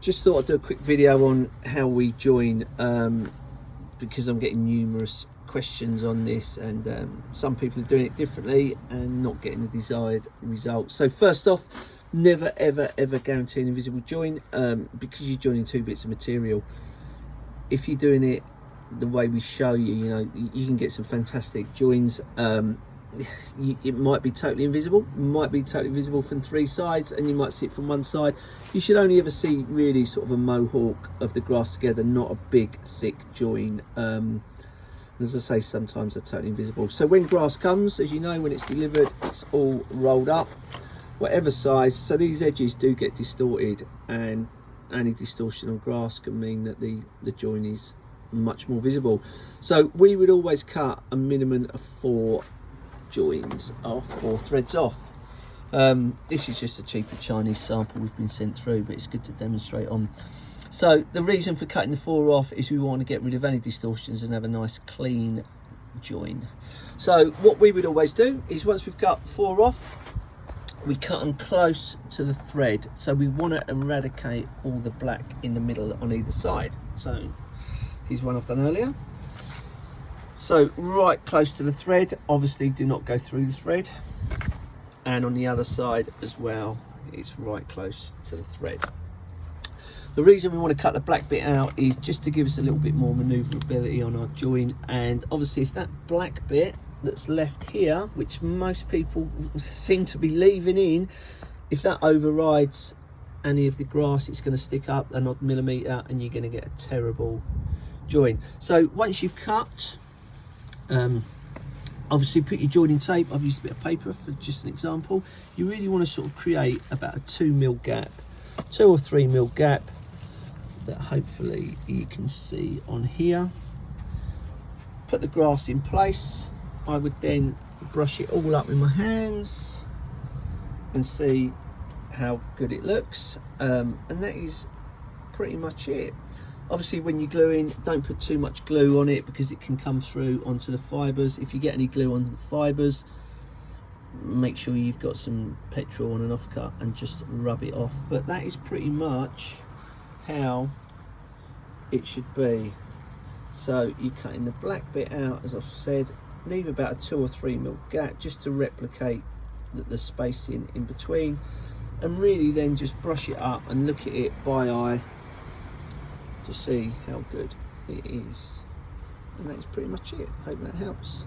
just thought I'd do a quick video on how we join, because I'm getting numerous questions on this, and some people are doing it differently and not getting the desired result. So first off, never ever guarantee an invisible join, because you're joining two bits of material. If you're doing it the way we show you, you know, you can get some fantastic joins. It might be totally invisible, from three sides, and you might see it from one side. You should only ever see really sort of a mohawk of the grass together, not a big thick join. As I say, sometimes they're totally invisible. So when grass comes, as you know, when it's delivered, it's all rolled up, whatever size. So these edges do get distorted, and any distortion on grass can mean that the join is much more visible. So we would always cut a minimum of 4 joins off, 4 threads off. This is just a cheaper Chinese sample we've been sent through, but it's good to demonstrate on. So the reason for cutting the 4 off is we want to get rid of any distortions and have a nice clean join. So what we would always do is, once we've cut 4 off, we cut them close to the thread. So we want to eradicate all the black in the middle on either side. So here's one I've done earlier. So right close to the thread, obviously do not go through the thread, and on the other side as well, it's right close to the thread. The reason we want to cut the black bit out is just to give us a little bit more manoeuvrability on our join. And obviously if that black bit that's left here, which most people seem to be leaving in, if that overrides any of the grass, it's going to stick up an odd millimetre and you're going to get a terrible join. So once you've cut, obviously put your joining tape. I've used a bit of paper for just an example. You really want to sort of create about a 2mm gap, 2 or 3mm gap, that hopefully you can see on here. Put the grass in place. I would then brush it all up with my hands and see how good it looks, and that is pretty much it. Obviously when you're gluing, don't put too much glue on it because it can come through onto the fibres. If you get any glue onto the fibres, make sure you've got some petrol on an offcut and just rub it off. But that is pretty much how it should be. So you're cutting the black bit out, as I've said, leave about a 2 or 3mm gap just to replicate the spacing in between, and really then just brush it up and look at it by eye to see how good it is. And that's pretty much it. Hope that helps.